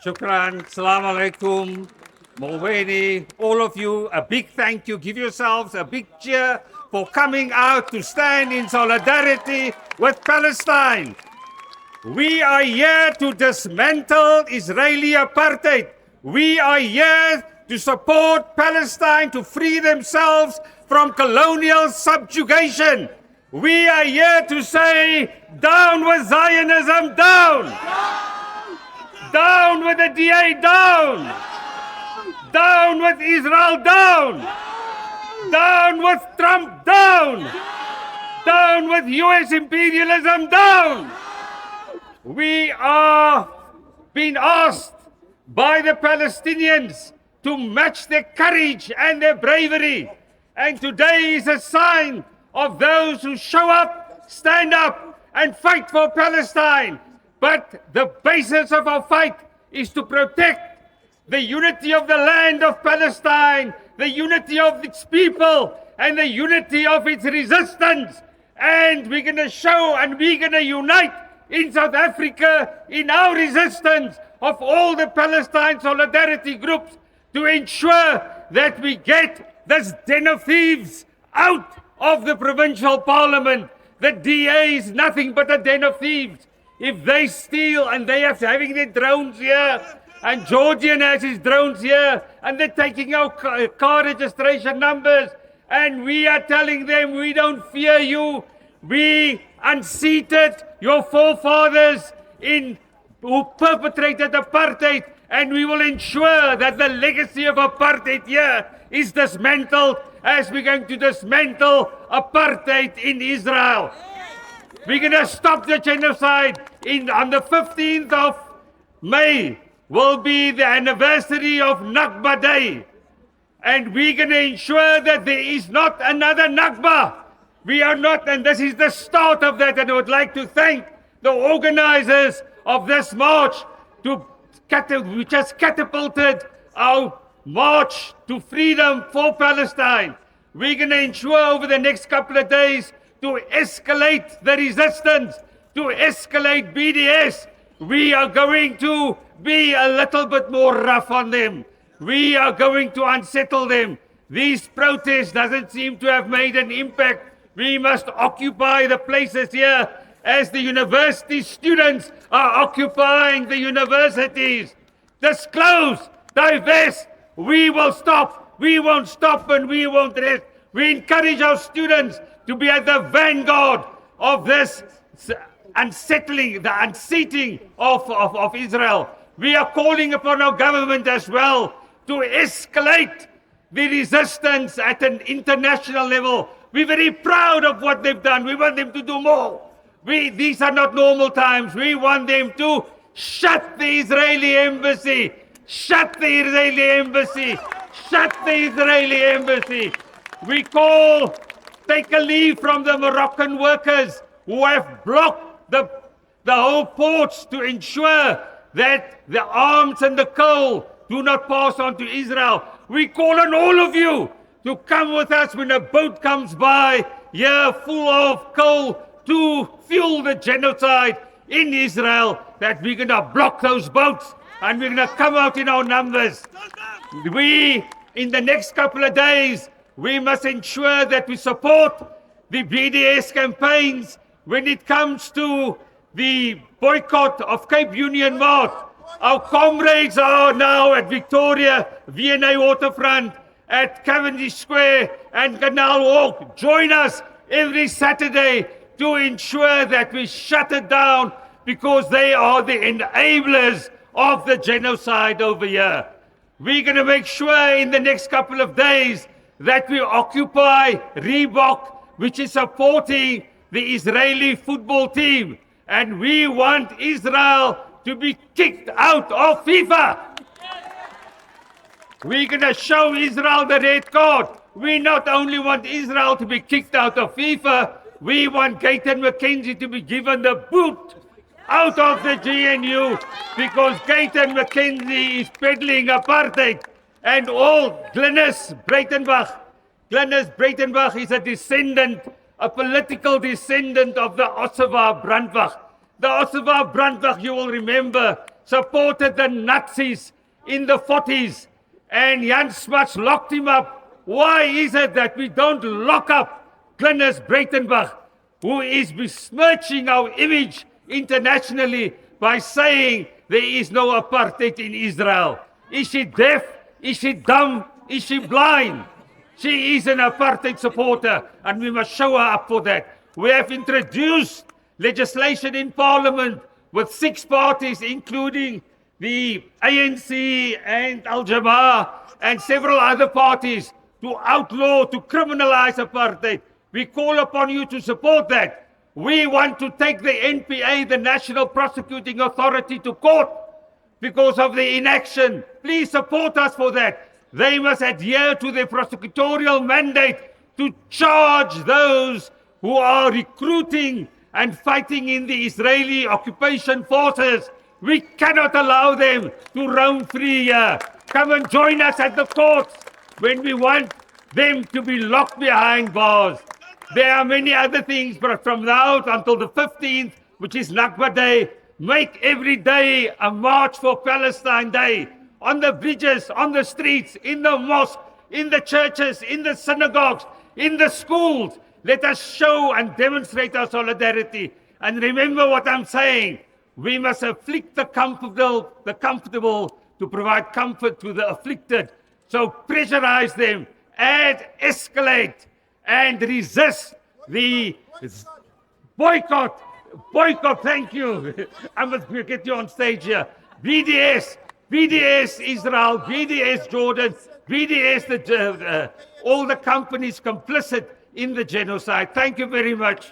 Shukran, Salam Alaikum, Mulweni, all of you, a big thank you. Give yourselves a big cheer for coming out to stand in solidarity with Palestine. We are here to dismantle Israeli apartheid. We are here to support Palestine to free themselves from colonial subjugation. We are here to say, down with Zionism, down! Down with the DA, down! Down with Israel, down! Down with Trump, down! Down with US imperialism, down! We are being asked by the Palestinians to match their courage and their bravery. And today is a sign of those who show up, stand up, and fight for Palestine. But the basis of our fight is to protect the unity of the land of Palestine, the unity of its people, and the unity of its resistance. And we're going to show and we're going to unite in South Africa in our resistance of all the Palestine solidarity groups to ensure that we get this den of thieves out of the provincial parliament. The DA is nothing but a den of thieves. If they steal and they are having their drones here, and Georgian has his drones here, and they're taking our car registration numbers, and we are telling them we don't fear you. We unseated your forefathers who perpetrated apartheid, and we will ensure that the legacy of apartheid here is dismantled as we're going to dismantle apartheid in Israel. We're going to stop the genocide. On the 15th of May will be the anniversary of Nakba Day. And we're going to ensure that there is not another Nakba. We are not, and this is the start of that. And I would like to thank the organizers of this march which has catapulted our march to freedom for Palestine. We're going to ensure over the next couple of days to escalate the resistance, to escalate BDS. We are going to be a little bit more rough on them. We are going to unsettle them. These protests doesn't seem to have made an impact. We must occupy the places here as the university students are occupying the universities. Disclose, divest, we will stop. We won't stop and we won't rest. We encourage our students to be at the vanguard of this unsettling, the unseating of Israel. We are calling upon our government as well to escalate the resistance at an international level. We're very proud of what they've done. We want them to do more. These are not normal times. We want them to shut the Israeli embassy. Shut the Israeli embassy. Shut the Israeli embassy. We call, take a leave from the Moroccan workers who have blocked the whole ports to ensure that the arms and the coal do not pass on to Israel. We call on all of you to come with us when a boat comes by here full of coal to fuel the genocide in Israel, that we're going to block those boats and we're going to come out in our numbers. In the next couple of days, we must ensure that we support the BDS campaigns when it comes to the boycott of Cape Union Mart. Our comrades are now at Victoria, V&A Waterfront, at Cavendish Square and Canal Walk. Join us every Saturday to ensure that we shut it down, because they are the enablers of the genocide over here. We're going to make sure in the next couple of days that we occupy Reebok, which is supporting the Israeli football team. And we want Israel to be kicked out of FIFA. We're going to show Israel the red card. We not only want Israel to be kicked out of FIFA, we want Gayton McKenzie to be given the boot out of the GNU, because Gayton McKenzie is peddling apartheid. And all Glenys Breitenbach is a descendant, a political descendant of the Ossewa Brandwag. The Ossewa Brandwag, you will remember, supported the Nazis in the 40s, and Jan Smuts locked him up. Why is it that we don't lock up Glynis Breitenbach, who is besmirching our image internationally by saying there is no apartheid in Israel? Is she deaf? Is she dumb? Is she blind? She is an apartheid supporter, and we must show her up for that. We have introduced legislation in Parliament with 6 parties, including the ANC and Al-Jamaa and several other parties, to outlaw, to criminalize apartheid. We call upon you to support that. We want to take the NPA, the National Prosecuting Authority, to court because of the inaction. Please support us for that. They must adhere to their prosecutorial mandate to charge those who are recruiting and fighting in the Israeli occupation forces. We cannot allow them to roam free here. Come and join us at the courts when we want them to be locked behind bars. There are many other things, but from now until the 15th, which is Nakba Day, make every day a March for Palestine Day. On the bridges, on the streets, in the mosques, in the churches, in the synagogues, in the schools. Let us show and demonstrate our solidarity. And remember what I'm saying. We must afflict the comfortable to provide comfort to the afflicted. So pressurize them, add, escalate, and resist the boycott. Boycott, thank you. I must get you on stage here. BDS Israel, BDS Jordan, BDS all the companies complicit in the genocide. Thank you very much.